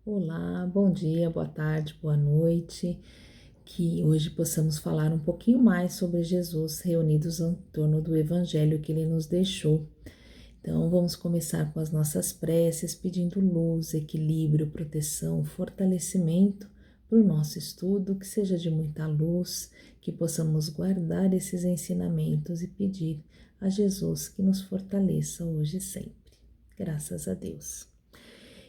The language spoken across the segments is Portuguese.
Olá, bom dia, boa tarde, boa noite. Que hoje possamos falar um pouquinho mais sobre Jesus, reunidos em torno do Evangelho que ele nos deixou. Então, vamos começar com as nossas preces, pedindo luz, equilíbrio, proteção, fortalecimento para o nosso estudo, que seja de muita luz, que possamos guardar esses ensinamentos e pedir a Jesus que nos fortaleça hoje e sempre. Graças a Deus.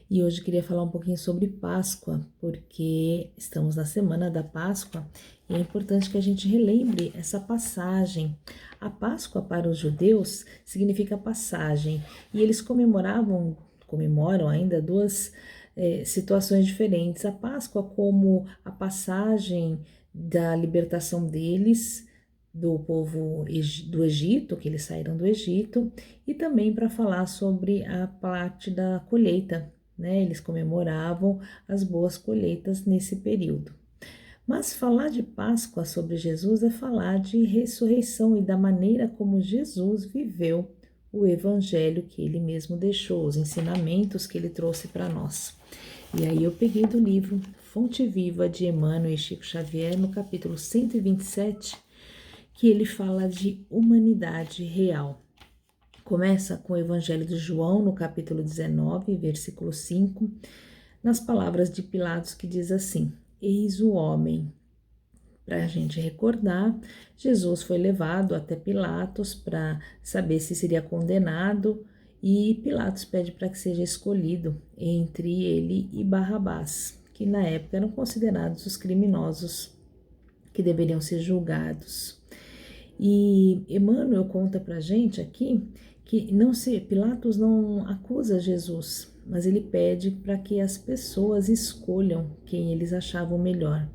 E hoje queria falar um pouquinho sobre Páscoa, porque estamos na semana da Páscoa e é importante que a gente relembre essa passagem. A Páscoa para os judeus significa passagem e eles comemoram ainda duas situações diferentes. A Páscoa como a passagem da libertação deles do povo do Egito, que eles saíram do Egito, e também para falar sobre a parte da colheita, né? Eles comemoravam as boas colheitas nesse período. Mas falar de Páscoa sobre Jesus é falar de ressurreição e da maneira como Jesus viveu o evangelho que ele mesmo deixou, os ensinamentos que ele trouxe para nós. E aí eu peguei do livro Fonte Viva de Emmanuel e Chico Xavier, no capítulo 127, que ele fala de humanidade real. Começa com o Evangelho de João, no capítulo 19, versículo 5, nas palavras de Pilatos, que diz assim: Eis o homem. Para a gente recordar, Jesus foi levado até Pilatos para saber se seria condenado, e Pilatos pede para que seja escolhido entre ele e Barrabás, que na época eram considerados os criminosos que deveriam ser julgados. E Emmanuel conta para a gente aqui que Pilatos não acusa Jesus, mas ele pede para que as pessoas escolham quem eles achavam melhor.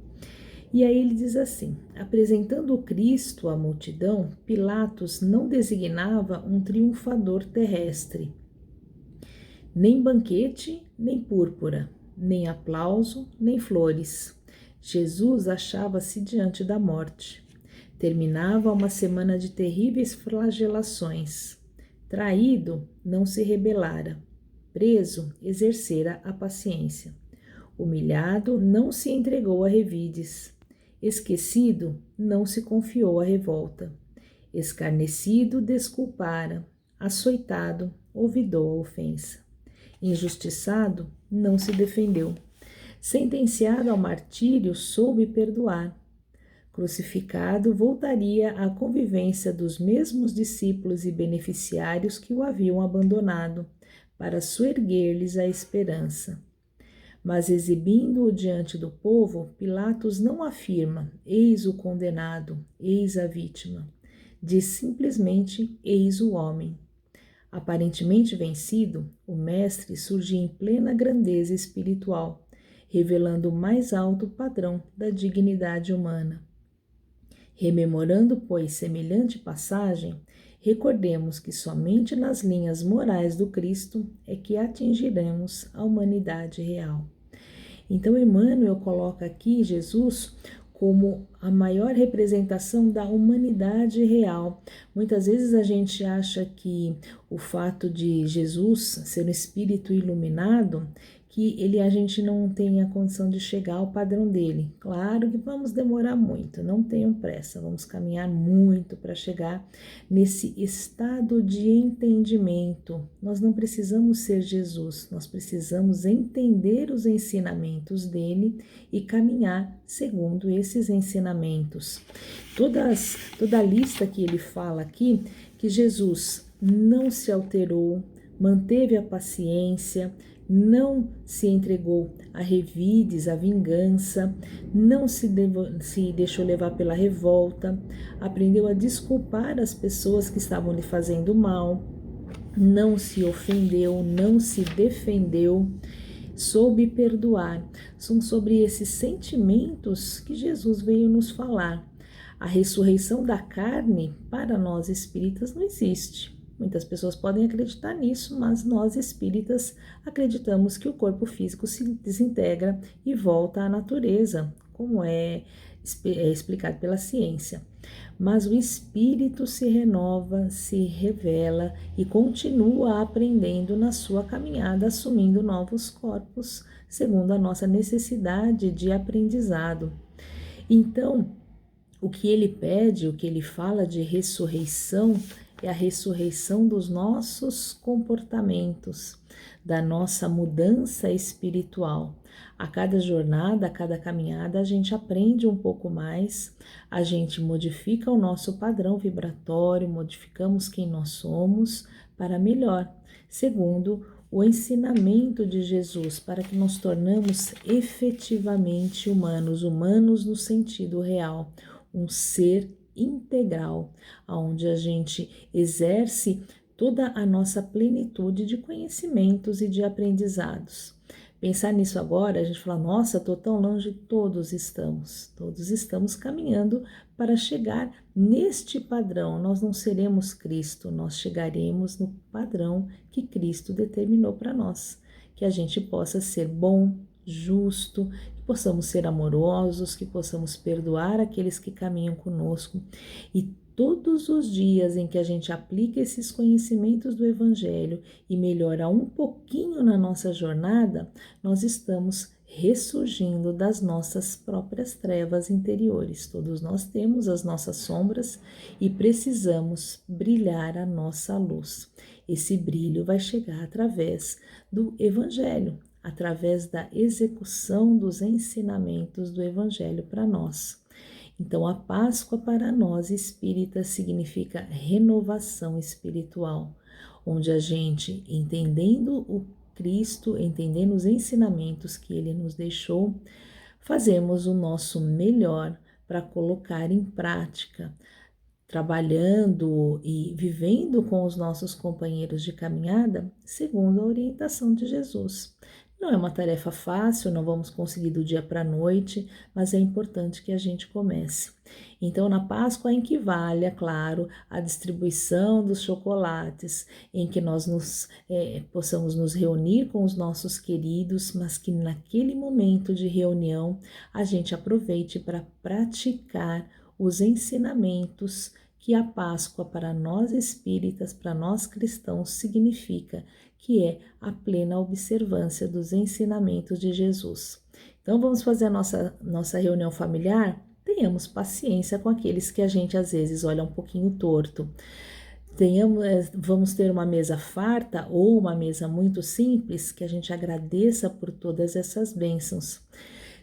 E aí ele diz assim: apresentando o Cristo à multidão, Pilatos não designava um triunfador terrestre, nem banquete, nem púrpura, nem aplauso, nem flores. Jesus achava-se diante da morte. Terminava uma semana de terríveis flagelações. Traído, não se rebelara. Preso, exercera a paciência. Humilhado, não se entregou a revides. Esquecido, não se confiou à revolta. Escarnecido, desculpara. Açoitado, olvidou a ofensa. Injustiçado, não se defendeu. Sentenciado ao martírio, soube perdoar. Crucificado, voltaria à convivência dos mesmos discípulos e beneficiários que o haviam abandonado, para soerguer-lhes a esperança. Mas exibindo-o diante do povo, Pilatos não afirma: eis o condenado, eis a vítima. Diz simplesmente: eis o homem. Aparentemente vencido, o mestre surge em plena grandeza espiritual, revelando o mais alto padrão da dignidade humana. Rememorando, pois, semelhante passagem, recordemos que somente nas linhas morais do Cristo é que atingiremos a humanidade real. Então, Emmanuel coloca aqui Jesus como a maior representação da humanidade real. Muitas vezes a gente acha que o fato de Jesus ser um espírito iluminado, que a gente não tem a condição de chegar ao padrão dele. Claro que vamos demorar muito, não tenham pressa, vamos caminhar muito para chegar nesse estado de entendimento. Nós não precisamos ser Jesus, nós precisamos entender os ensinamentos dele e caminhar segundo esses ensinamentos. Toda a lista que ele fala aqui, que Jesus não se alterou, manteve a paciência, não se entregou a revides, a vingança, não se deixou levar pela revolta, aprendeu a desculpar as pessoas que estavam lhe fazendo mal, não se ofendeu, não se defendeu, soube perdoar. São sobre esses sentimentos que Jesus veio nos falar. A ressurreição da carne, para nós espíritas, não existe. Muitas pessoas podem acreditar nisso, mas nós espíritas acreditamos que o corpo físico se desintegra e volta à natureza, como é explicado pela ciência. Mas o espírito se renova, se revela e continua aprendendo na sua caminhada, assumindo novos corpos, segundo a nossa necessidade de aprendizado. Então, o que ele pede, o que ele fala de ressurreição, é a ressurreição dos nossos comportamentos, da nossa mudança espiritual. A cada jornada, a cada caminhada, a gente aprende um pouco mais, a gente modifica o nosso padrão vibratório, modificamos quem nós somos para melhor, segundo o ensinamento de Jesus, para que nos tornamos efetivamente humanos, humanos no sentido real, um ser integral, onde a gente exerce toda a nossa plenitude de conhecimentos e de aprendizados. Pensar nisso agora, a gente fala, nossa, estou tão longe, todos estamos caminhando para chegar neste padrão. Nós não seremos Cristo, nós chegaremos no padrão que Cristo determinou para nós, que a gente possa ser bom, justo, que possamos ser amorosos, que possamos perdoar aqueles que caminham conosco. E todos os dias em que a gente aplica esses conhecimentos do Evangelho e melhora um pouquinho na nossa jornada, nós estamos ressurgindo das nossas próprias trevas interiores. Todos nós temos as nossas sombras e precisamos brilhar a nossa luz. Esse brilho vai chegar através do Evangelho, através da execução dos ensinamentos do Evangelho para nós. Então, a Páscoa para nós espíritas significa renovação espiritual, onde a gente, entendendo o Cristo, entendendo os ensinamentos que ele nos deixou, fazemos o nosso melhor para colocar em prática, trabalhando e vivendo com os nossos companheiros de caminhada segundo a orientação de Jesus. Não é uma tarefa fácil, não vamos conseguir do dia para a noite, mas é importante que a gente comece. Então, na Páscoa, em que vale, é claro, a distribuição dos chocolates, em que nós possamos nos reunir com os nossos queridos, mas que naquele momento de reunião a gente aproveite para praticar os ensinamentos que a Páscoa para nós espíritas, para nós cristãos, significa, que é a plena observância dos ensinamentos de Jesus. Então, vamos fazer a nossa reunião familiar? Tenhamos paciência com aqueles que a gente às vezes olha um pouquinho torto. Vamos ter uma mesa farta ou uma mesa muito simples, que a gente agradeça por todas essas bênçãos.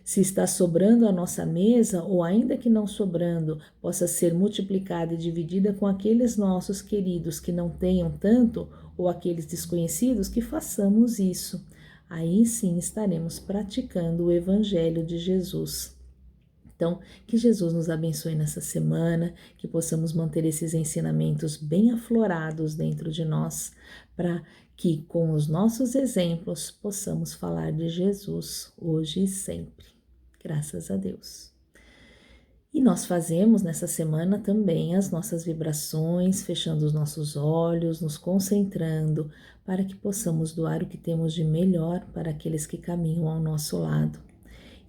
Se está sobrando a nossa mesa, ou ainda que não sobrando, possa ser multiplicada e dividida com aqueles nossos queridos que não tenham tanto, ou aqueles desconhecidos, que façamos isso. Aí sim estaremos praticando o Evangelho de Jesus. Então, que Jesus nos abençoe nessa semana, que possamos manter esses ensinamentos bem aflorados dentro de nós, para que com os nossos exemplos possamos falar de Jesus hoje e sempre. Graças a Deus. E nós fazemos nessa semana também as nossas vibrações, fechando os nossos olhos, nos concentrando, para que possamos doar o que temos de melhor para aqueles que caminham ao nosso lado.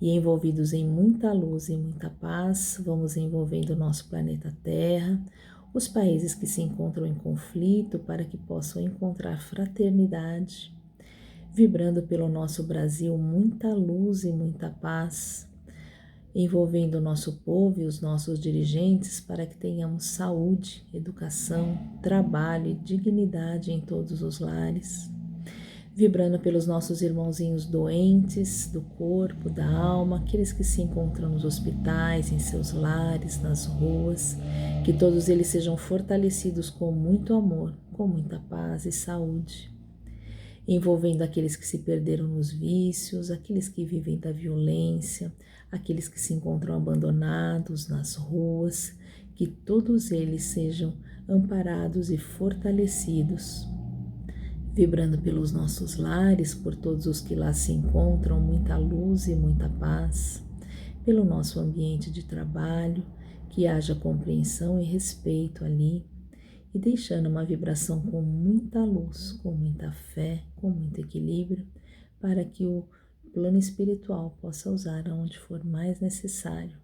E envolvidos em muita luz e muita paz, vamos envolvendo o nosso planeta Terra, os países que se encontram em conflito, para que possam encontrar fraternidade, vibrando pelo nosso Brasil muita luz e muita paz, envolvendo o nosso povo e os nossos dirigentes para que tenhamos saúde, educação, trabalho e dignidade em todos os lares, vibrando pelos nossos irmãozinhos doentes do corpo, da alma, aqueles que se encontram nos hospitais, em seus lares, nas ruas, que todos eles sejam fortalecidos com muito amor, com muita paz e saúde, envolvendo aqueles que se perderam nos vícios, aqueles que vivem da violência, aqueles que se encontram abandonados nas ruas, que todos eles sejam amparados e fortalecidos, vibrando pelos nossos lares, por todos os que lá se encontram, muita luz e muita paz, pelo nosso ambiente de trabalho, que haja compreensão e respeito ali, e deixando uma vibração com muita luz, com muita fé, com muito equilíbrio, para que o plano espiritual possa usar aonde for mais necessário,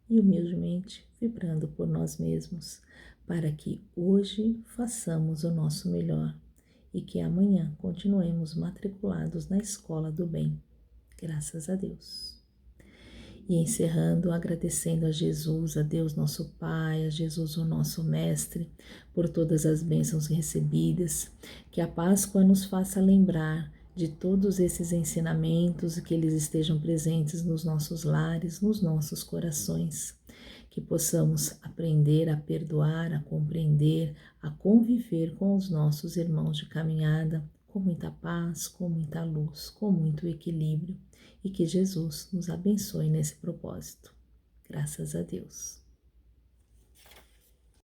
e humildemente vibrando por nós mesmos, para que hoje façamos o nosso melhor e que amanhã continuemos matriculados na escola do bem. Graças a Deus. E encerrando, agradecendo a Jesus, a Deus nosso Pai, a Jesus o nosso Mestre, por todas as bênçãos recebidas, que a Páscoa nos faça lembrar de todos esses ensinamentos e que eles estejam presentes nos nossos lares, nos nossos corações, que possamos aprender a perdoar, a compreender, a conviver com os nossos irmãos de caminhada, com muita paz, com muita luz, com muito equilíbrio, e que Jesus nos abençoe nesse propósito. Graças a Deus.